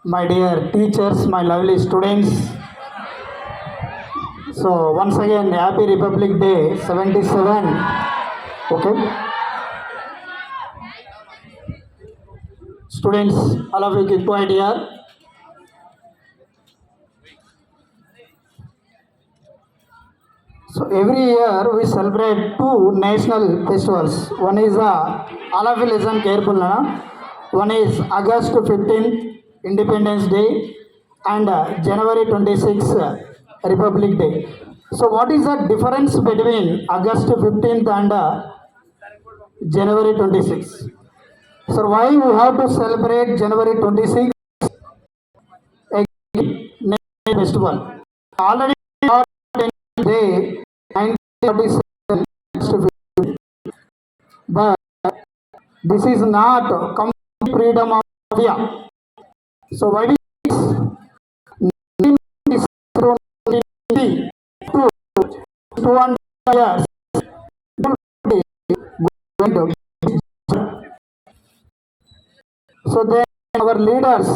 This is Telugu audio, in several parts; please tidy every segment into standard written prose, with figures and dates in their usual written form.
my dear teachers, my lovely students. So once again, Happy Republic Day 77. Okay. Students, all of you keep quiet here. So every year we celebrate two national festivals. One is all of you listen careful now. One is August 15th, Independence Day, and January 26th, Republic Day. So what is the difference between August 15th and January 26th? So why we have to celebrate January 26th festival? Already day 1947, but this is not complete freedom of India. So why is 200 years so then our leaders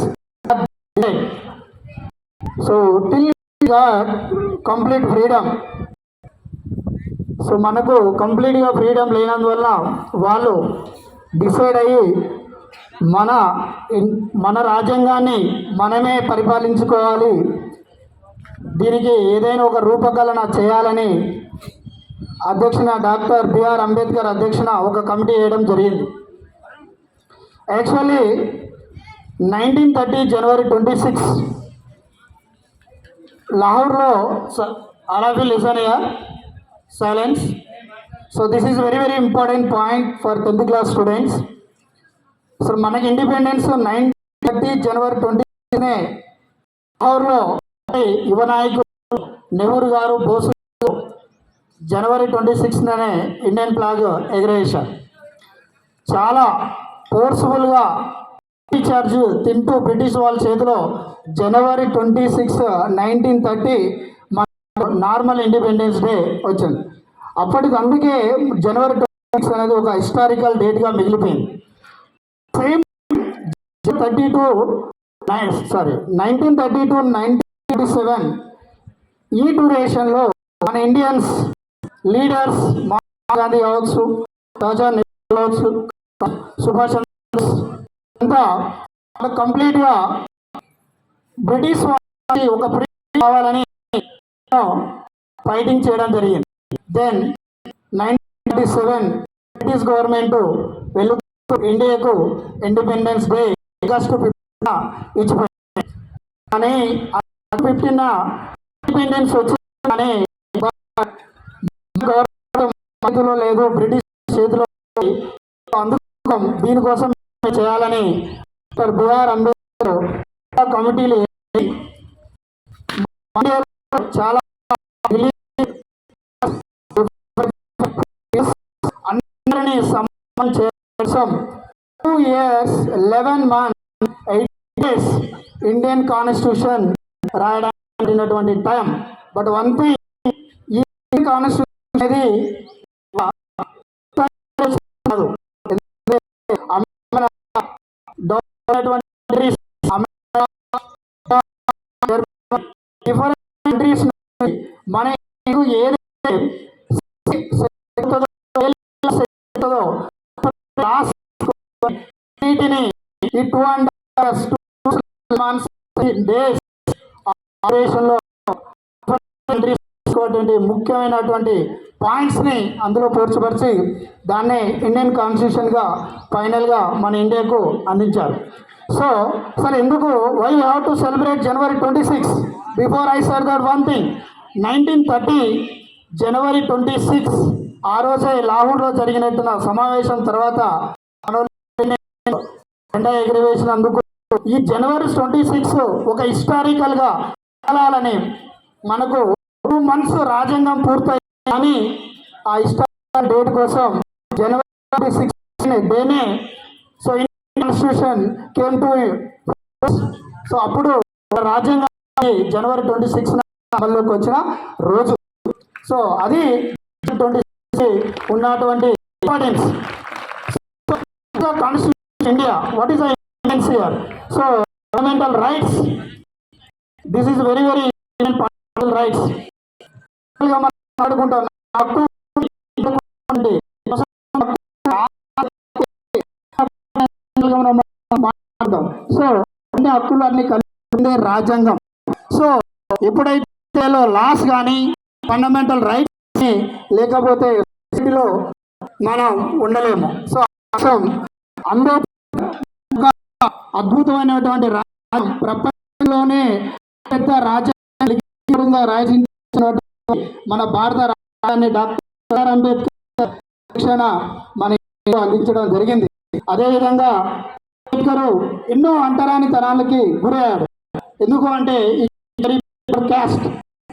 so till we got complete freedom. So మనకు కంప్లీట్గా ఫ్రీడమ్ లేనందువల్ల వాళ్ళు డిసైడ్ అయ్యి మన రాజ్యాంగాన్ని మనమే పరిపాలించుకోవాలి, దీనికి ఏదైనా ఒక రూపకల్పన చేయాలని అధ్యక్షున డాక్టర్ బిఆర్ అంబేద్కర్ అధ్యక్షున ఒక కమిటీ వేయడం జరిగింది. యాక్చువల్లీ 1930 జనవరి 26 లాహోర్లో all of you listen here silence. So this is very important point for 10th class students. So మనకి ఇండిపెండెన్స్ 1930 జనవరి 26నే లాహోర్లో యువ నాయకులు నెహ్రూ గారు, బోసు జనవరి 26నే ఇండియన్ ఫ్లాగ్ ఎగరేశారు. చాలా ఫోర్స్ఫుల్గా చార్జ్ తింటూ బ్రిటిష్ వాళ్ళ చేతిలో జనవరి 26, 1930 నార్మల్ ఇండిపెండెన్స్ డే వచ్చింది. అప్పటికి అందుకే జనవరి 26 అనేది ఒక హిస్టారికల్ డేట్గా మిగిలిపోయింది. సేమ్ 1930 to 1937 ఈ డ్యూరేషన్లో మన ఇండియన్స్ లీడర్స్ మహాత్మా గాంధీ కావచ్చు, జవహర్లాల్ నెహ్రూ కావచ్చు, సుభాష్ చంద్ర అంతా కంప్లీట్గా బ్రిటిష్ వాళ్ళకి ఒక ఫ్రీడమ్ కావాలని ఫైటింగ్ చేయడం జరిగింది. దెన్ 1937 బ్రిటిష్ గవర్నమెంట్ వెళ్తూ ఇండియాకు ఇండిపెండెన్స్ డే ఆగస్ట్ 15 ఇచ్చిపోయింది. కానీ 15 ఇండిపెండెన్స్ వచ్చిందని గవర్నమెంట్ లేదు, బ్రిటిష్ చేతిలో. అందుకు దీనికోసం చేయాలని డాక్టర్ బిఆర్ అంబేద్కర్ కమిటీలు చాలా అందరినీ సమానం కోసం 2 years 11 months 8 days Indian constitution రాయడానికి టైం. బట్ వన్ థింగ్, ఈ కాన్స్టిట్యూషన్ అనేది డిఫరెంట్ కంట్రీస్ మన ఏదైతే ఈ 2.5 months డేస్ ఆపరేషన్లో ముఖ్యమైనటువంటి పాయింట్స్ని అందులో పోర్చుపరిచి దాన్నే ఇండియన్ కాన్స్టిట్యూషన్గా ఫైనల్గా మన ఇండియాకు అందించారు. సో సార్ ఎందుకు why you have to celebrate January 26? Before I said that one thing, 1930 జనవరి 26 ఆ రోజే లాహోర్లో జరిగినట్టున్న సమావేశం తర్వాత జెండా ఎగరవేసినందుకు ఈ జనవరి 26 ఒక హిస్టారికల్గా కాలాలని మనకు 2 months రాజ్యాంగం పూర్తయి, కానీ ఆ హిస్టారికల్ డేట్ కోసం జనవరి 26 డేనే so Indian constitution came to. So అప్పుడు రాజ్యాంగం జనవరి 26 అమల్లోకి వచ్చిన రోజు. సో అది 26 ఉన్నటువంటి importance. Constitution India, what is the Indians here? So fundamental rights. This is very very fundamental rights. మనం ఆడుకుంటాం హక్కు ఉంది. సో అన్ని హక్కులు అన్ని కలిసి రాజ్యాంగం. సో ఎప్పుడైతే లాస్ కానీ ఫండమెంటల్ రైట్స్ లేకపోతే సిటీలో మనం ఉండలేము. సో అంబేద్కర్ అద్భుతమైనటువంటి రాజ్యం, ప్రపంచంలోనే పెద్ద రాజ్యాంగంగా రాయించినటువంటి మన భారత రాజ్యాన్ని డాక్టర్ అంబేద్కర్ శిక్షణ మన అందించడం జరిగింది. అదేవిధంగా అంబేద్కర్ ఎన్నో అంటరాని తరాలకి గురయ్యాడు. ఎందుకు అంటే క్యాస్ట్.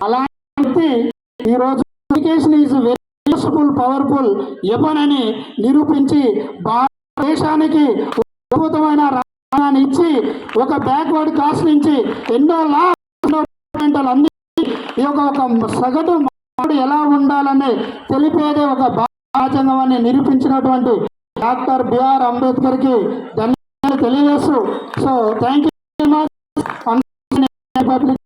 అలాంటి ఈరోజు education is very useful, powerful weapon అని నిరూపించి భారతదేశానికి అద్భుతమైన రాజ్యాంగాన్ని ఇచ్చి ఒక బ్యాక్వర్డ్ కాస్ట్ నుంచి ఎన్నో అన్ని ఈ యొక్క ఒక సగటు మానవుడు ఎలా ఉండాలని తెలిపేదే ఒక రాజ్యాంగం అని నిరూపించినటువంటి డాక్టర్ బిఆర్ అంబేద్కర్ కి ధన్యవాదాలు తెలియజేస్తూ, so thank you very much.